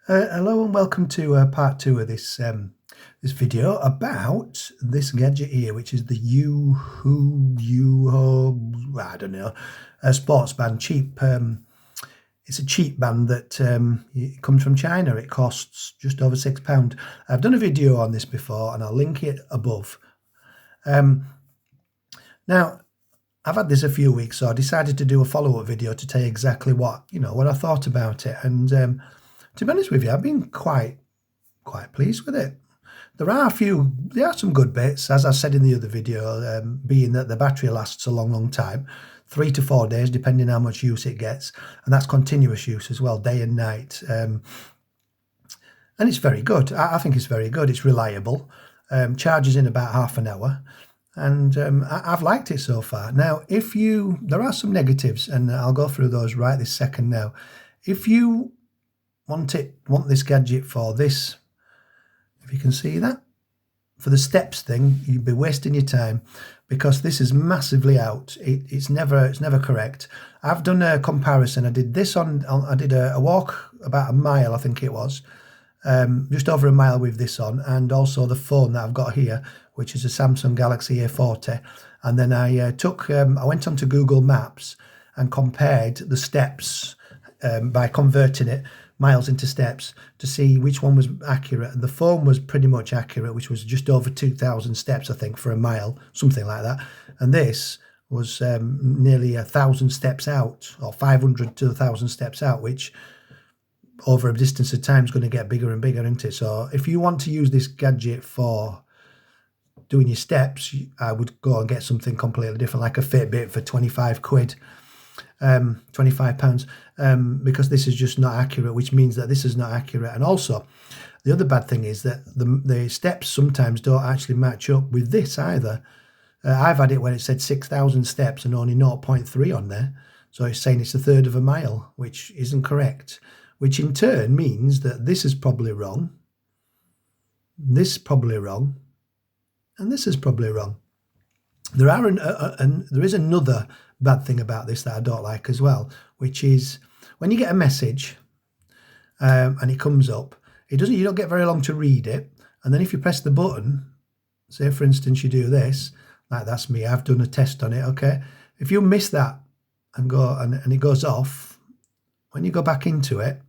Hello and welcome to part two of this video about this gadget here, which is the Yoho, I don't know, a sports band. Cheap. It's a cheap band that it comes from China. It costs just over £6. I've done a video on this before, and I'll link it above. Now, I've had this a few weeks, so I decided to do a follow-up video to tell you exactly what I thought about it. And to be honest with you, I've been quite pleased with it. There are some good bits, as I said in the other video, being that the battery lasts a long time, 3 to 4 days, depending how much use it gets, and that's continuous use as well, day and night. And it's very good. I think it's very good. It's reliable. Charges in about half an hour. And I've liked it so far. Now, there are some negatives, and I'll go through those right this second now. If you want this gadget for this, if you can see that, for the steps thing, you'd be wasting your time, because this is massively out. It's never correct. I've done a comparison. I did this I did a walk about a mile, I think it was, just over a mile with this on, and also the phone that I've got here, which is a Samsung Galaxy A40. And then I went onto Google Maps and compared the steps by converting it miles into steps to see which one was accurate. And the phone was pretty much accurate, which was just over 2,000 steps, I think, for a mile, something like that. And this was nearly 1,000 steps out, or 500 to 1,000 steps out, which over a distance of time is going to get bigger and bigger, isn't it? So if you want to use this gadget for doing your steps, I would go and get something completely different, like a Fitbit for 25 quid, £25, because this is just not accurate, which means that this is not accurate. And also, the other bad thing is that the steps sometimes don't actually match up with this either. I've had it where it said 6,000 steps and only 0.3 on there. So it's saying it's a third of a mile, which isn't correct, which in turn means that this is probably wrong, this is probably wrong, and this is probably wrong. There is another bad thing about this that I don't like as well, which is when you get a message and it comes up, you don't get very long to read it, and then if you press the button, say for instance you do this, like that's me, I've done a test on it, okay, if you miss that and go and it goes off, when you go back into it,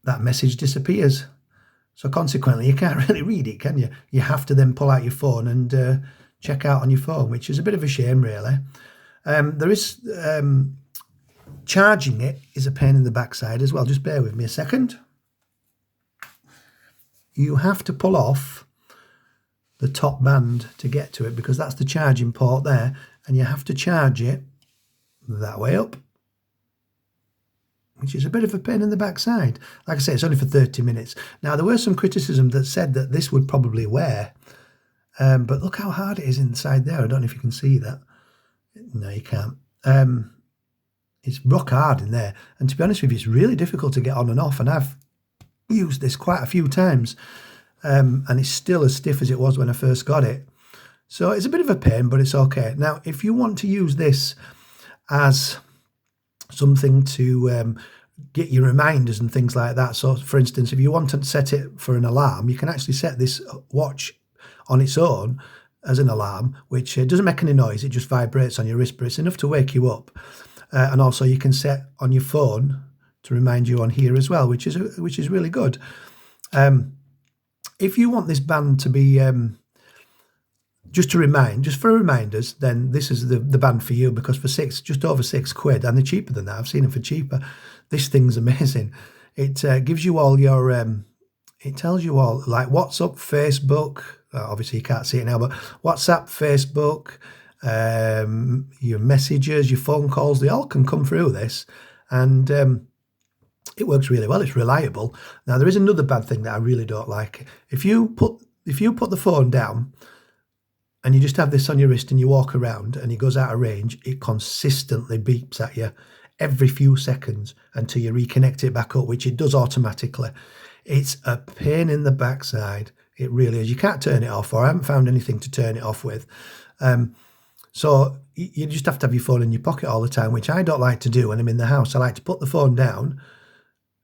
that message disappears. So consequently, you can't really read it, can you? You have to then pull out your phone and check out on your phone, which is a bit of a shame, really. Charging it is a pain in the backside as well. Just bear with me a second. You have to pull off the top band to get to it, because that's the charging port there, and you have to charge it that way up, which is a bit of a pain in the backside. Like I say, it's only for 30 minutes. Now, there were some criticism that said that this would probably wear, but look how hard it is inside there. I don't know if you can see that. No, you can't. It's rock hard in there. And to be honest with you, it's really difficult to get on and off. And I've used this quite a few times, and it's still as stiff as it was when I first got it. So it's a bit of a pain, but it's okay. Now, if you want to use this as something to get your reminders and things like that. So, for instance, if you want to set it for an alarm, you can actually set this watch on its own as an alarm, which doesn't make any noise. It just vibrates on your wrist, but it's enough to wake you up. And also, you can set on your phone to remind you on here as well, which is really good. If you want this band to be just for reminders, then this is the band for you, because for just over 6 quid, and they're cheaper than that. I've seen them for cheaper. This thing's amazing. It gives you all your, it tells you all, like WhatsApp, Facebook, obviously you can't see it now, but WhatsApp, Facebook, your messages, your phone calls, they all can come through this, and it works really well. It's reliable. Now, there is another bad thing that I really don't like. If you put the phone down, and you just have this on your wrist and you walk around and it goes out of range, it consistently beeps at you every few seconds until you reconnect it back up, which it does automatically. It's a pain in the backside. It really is. You can't turn it off, or I haven't found anything to turn it off with. So you just have to have your phone in your pocket all the time, which I don't like to do when I'm in the house. I like to put the phone down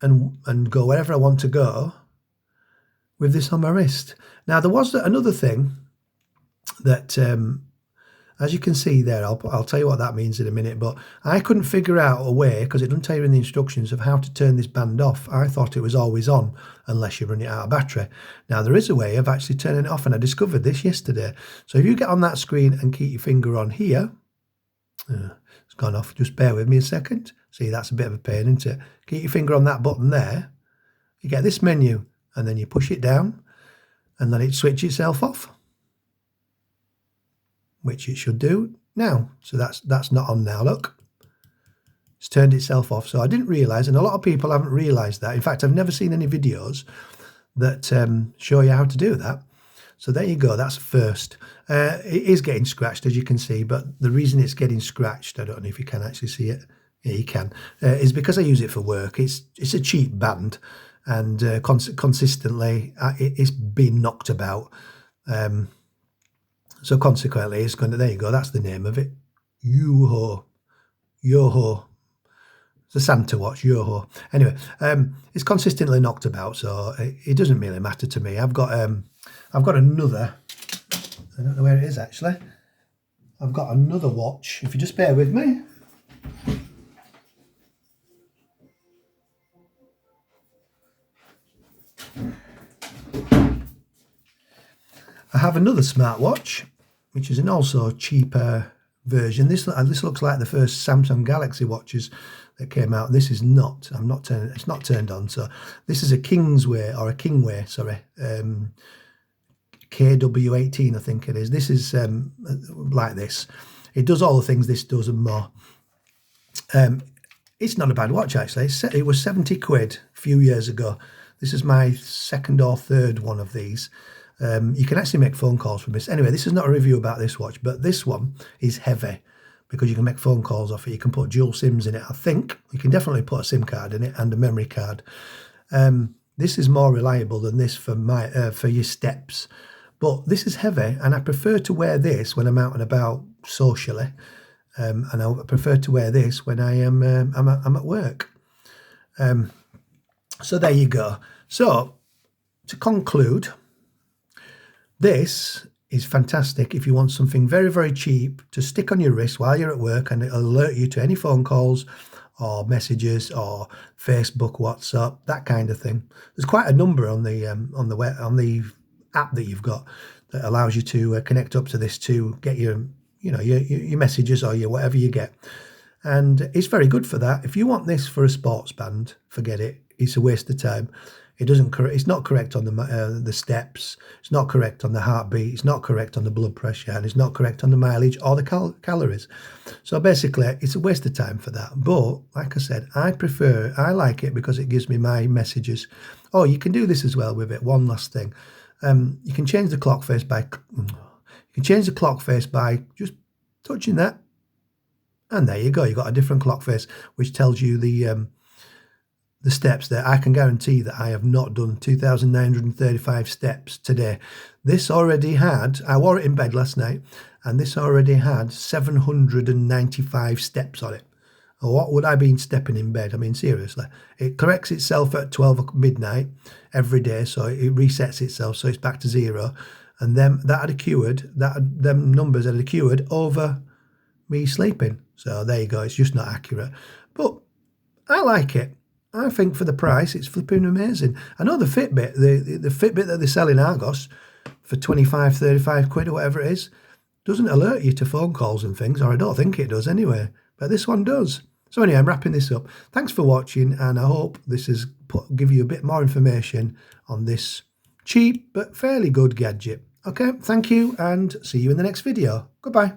and go wherever I want to go with this on my wrist. Now, there was another thing that, as you can see there, I'll tell you what that means in a minute, but I couldn't figure out a way, because it doesn't tell you in the instructions, of how to turn this band off. I thought it was always on unless you run it out of battery. Now, there is a way of actually turning it off, and I discovered this yesterday. So if you get on that screen and keep your finger on here, it's gone off, just bear with me a second. See, that's a bit of a pain, isn't it? Keep your finger on that button there, you get this menu, and then you push it down and let it switch itself off, which it should do now. So that's not on now, look. It's turned itself off. So I didn't realise, and a lot of people haven't realised that. In fact, I've never seen any videos that show you how to do that. So there you go, that's first. It is getting scratched, as you can see, but the reason it's getting scratched, I don't know if you can actually see it, yeah, you can, is because I use it for work. It's a cheap band, and consistently it's been knocked about. So consequently, it's going to, there you go, that's the name of it, Yoho. It's a Santa watch, Yoho. Anyway, it's consistently knocked about, so it doesn't really matter to me. I've got another, I don't know where it is actually. I've got another watch, if you just bear with me. I have another smartwatch, which is an also cheaper version. This looks like the first Samsung Galaxy watches that came out. This is not. It's not turned on. So this is a Kingway, sorry, KW18, I think it is. This is like this. It does all the things this does and more. It's not a bad watch actually. It was 70 quid a few years ago. This is my second or third one of these. You can actually make phone calls from this. Anyway, this is not a review about this watch, but this one is heavy because you can make phone calls off it. You can put dual SIMs in it. I think you can definitely put a SIM card in it and a memory card. This is more reliable than this for your steps, but this is heavy, and I prefer to wear this when I'm out and about socially, and I prefer to wear this when I'm at work. So there you go. So to conclude, this is fantastic if you want something very, very cheap to stick on your wrist while you're at work, and it'll alert you to any phone calls or messages or Facebook, WhatsApp, that kind of thing. There's quite a number on the app that you've got that allows you to connect up to this to get your messages or your whatever you get, and it's very good for that. If you want this for a sports band, forget it. It's a waste of time. It's not correct on the steps. It's not correct on the heartbeat. It's not correct on the blood pressure, and it's not correct on the mileage or the calories. So basically, it's a waste of time for that. But like I said, I like it because it gives me my messages. Oh, you can do this as well with it. One last thing, you can change the clock face by just touching that, and there you go. You got a different clock face, which tells you the steps there. I can guarantee that I have not done 2,935 steps today. This already had, I wore it in bed last night, and this already had 795 steps on it. What would I be stepping in bed? I mean, seriously. It corrects itself at 12 midnight every day, so it resets itself, so it's back to zero. And then them numbers had accrued over me sleeping. So there you go. It's just not accurate. But I like it. I think for the price, it's flipping amazing. I know the Fitbit, the Fitbit that they sell in Argos for 25, 35 quid or whatever it is, doesn't alert you to phone calls and things, or I don't think it does anyway, but this one does. So anyway, I'm wrapping this up. Thanks for watching, and I hope this has give you a bit more information on this cheap but fairly good gadget. Okay, thank you, and see you in the next video. Goodbye.